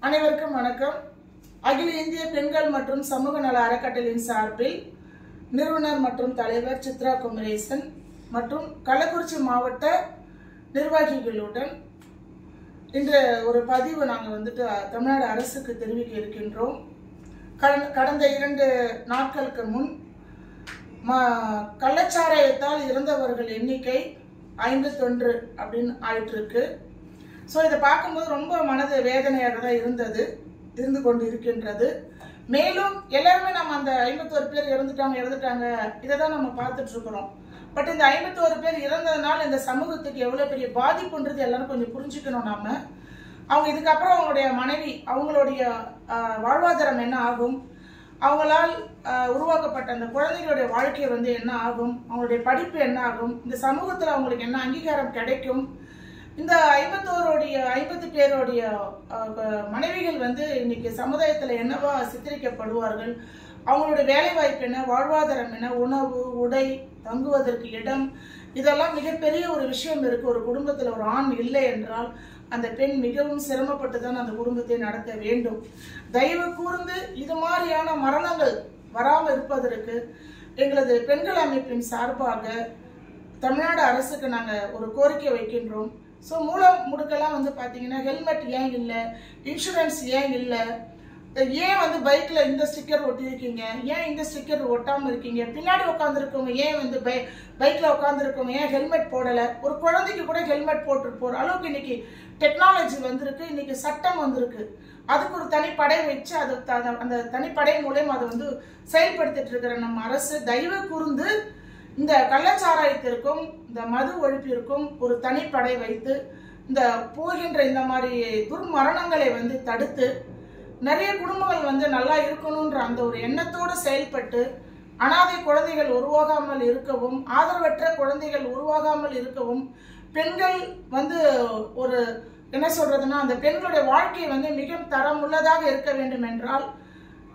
அனைவருக்கும் வணக்கம். அகில இந்திய பெண்கள் மற்றும் சமூக நல அறக்கட்டளையின் சார்பில் நிறுவனர் மற்றும் தலைவர் சித்ரா குமரேசன் மற்றும் கள்ளக்குறிச்சி மாவட்ட நிர்வாகிகளுடன் இன்று ஒரு பதிவு நாங்கள் தமிழ்நாடு அரசுக்கு தெரிவிக்க இருக்கின்றோம். கடந்த 2 நாட்களுக்கு முன் கள்ளச்சாராயத்தால் இறந்தவர்கள் எண்ணிக்கை 51 அப்படின்னு ஆயிட்டு இருக்கு. ஸோ இதை பார்க்கும்போது ரொம்ப மனது வேதனையாக தான் இருந்து கொண்டு இருக்கின்றது. மேலும் எல்லாருமே நம்ம அந்த 51 பேர் இறந்துட்டாங்க இதை தான் நம்ம பார்த்துட்டு இருக்கிறோம். பட் இந்த 51 பேர் இறந்ததுனால இந்த சமூகத்துக்கு எவ்வளோ பெரிய பாதிப்புன்றது எல்லாரும் கொஞ்சம் புரிஞ்சுக்கணும். நாம அவங்க இதுக்கப்புறம் அவங்களுடைய மனைவி அவங்களுடைய வாழ்வாதாரம் என்ன ஆகும், அவங்களால் உருவாக்கப்பட்ட அந்த குழந்தைகளுடைய வாழ்க்கை என்ன ஆகும், அவங்களுடைய படிப்பு என்ன ஆகும், இந்த சமூகத்தில் அவங்களுக்கு என்ன அங்கீகாரம் கிடைக்கும், இந்த 50 பேருடைய மனைவிகள் இன்னைக்கு சமுதாயத்தில் என்னவா சித்தரிக்கப்படுவார்கள், அவங்களுடைய வேலை வாய்ப்பு என்ன, வாழ்வாதாரம் என்ன, உணவு, உடை, தங்குவதற்கு இடம், இதெல்லாம் மிகப்பெரிய ஒரு விஷயம் இருக்கு. ஒரு குடும்பத்தில் ஒரு ஆண் இல்லை என்றால் அந்த பெண் மிகவும் சிரமப்பட்டு தான் அந்த குடும்பத்தை நடத்த வேண்டும். தயவு கூர்ந்து இது மாதிரியான மரணங்கள் வராமல் இருப்பதற்கு எங்களது பெண்கள் அமைப்பின் சார்பாக தமிழ்நாடு அரசுக்கு நாங்கள் ஒரு கோரிக்கை வைக்கின்றோம். ஸோ மூலம் முடுக்கெல்லாம் பார்த்தீங்கன்னா ஹெல்மெட் ஏன் இல்லை, இன்சூரன்ஸ் ஏன் இல்லை, ஏன் பைக்கில் இந்த ஸ்டிக்கர் ஒட்டியிருக்கீங்க, ஏன் இந்த ஸ்டிக்கர் ஒட்டாமல் இருக்கீங்க, பின்னாடி உட்காந்துருக்கவங்க ஏன் பைக்கில் உட்காந்துருக்கவங்க ஏன் ஹெல்மெட் போடலை, ஒரு குழந்தைக்கு கூட ஹெல்மெட் போட்டுட்டு போகிற அளவுக்கு இன்னைக்கு டெக்னாலஜி வந்திருக்கு, இன்னைக்கு சட்டம் வந்திருக்கு. அதுக்கு ஒரு தனிப்படை வச்சு அந்த தனிப்படை மூலம் அதை செயல்படுத்திட்டு இருக்கிற நம்ம அரசு தயவு கூர்ந்து இந்த கள்ளச்சாராயத்திற்கும் இந்த மது ஒழிப்பிற்கும் ஒரு தனிப்படை வைத்து இந்த போகின்ற இந்த மாதிரி துர்மரணங்களை தடுத்து நிறைய குடும்பங்கள் நல்லா இருக்கணும்ன்ற அந்த ஒரு எண்ணத்தோடு செயல்பட்டு அனாதை குழந்தைகள் உருவாகாமல் இருக்கவும், ஆதரவற்ற குழந்தைகள் உருவாகாமல் இருக்கவும், பெண்கள் ஒரு என்ன சொல்றதுன்னா அந்த பெண்களுடைய வாழ்க்கை மிக தரமுள்ளதாக இருக்க வேண்டும் என்றால்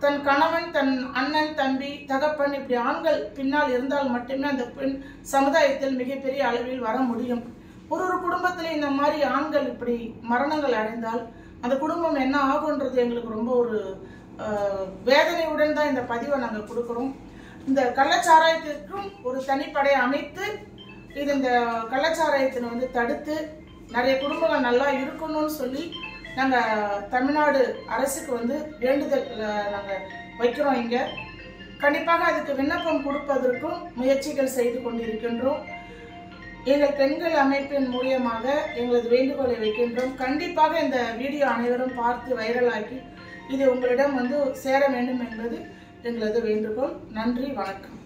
தன் கணவன், தன் அண்ணன், தம்பி, தகப்பன் இப்படி ஆண்கள் பின்னால் இருந்தால் மட்டுமே அந்த பெண் சமுதாயத்தில் மிகப்பெரிய அளவில் வர முடியும். ஒரு குடும்பத்தில் இந்த மாதிரி ஆண்கள் இப்படி மரணங்கள் அடைந்தால் அந்த குடும்பம் என்ன ஆகுன்றது எங்களுக்கு ரொம்ப ஒரு வேதனையுடன் தான் இந்த பதிவை நாங்கள் கொடுக்குறோம். இந்த கள்ளச்சாராயத்திற்கும் ஒரு தனிப்படை அமைத்து இந்த கள்ளச்சாராயத்தினை தடுத்து நிறைய குடும்பங்கள் நல்லா இருக்கணும்னு சொல்லி நாங்கள் தமிழ்நாடு அரசுக்கு வேண்டுதல் நாங்கள் வைக்கிறோம். இங்கே கண்டிப்பாக அதுக்கு விண்ணப்பம் கொடுப்பதற்கும் முயற்சிகள் செய்து கொண்டிருக்கின்றோம். எங்கள் பெண்கள் அமைப்பின் மூலியமாக எங்களது வேண்டுகோளை வைக்கின்றோம். கண்டிப்பாக இந்த வீடியோ அனைவரும் பார்த்து வைரலாக்கி இது உங்களிடம் சேர வேண்டும் என்பது எங்களது வேண்டுகோள். நன்றி, வணக்கம்.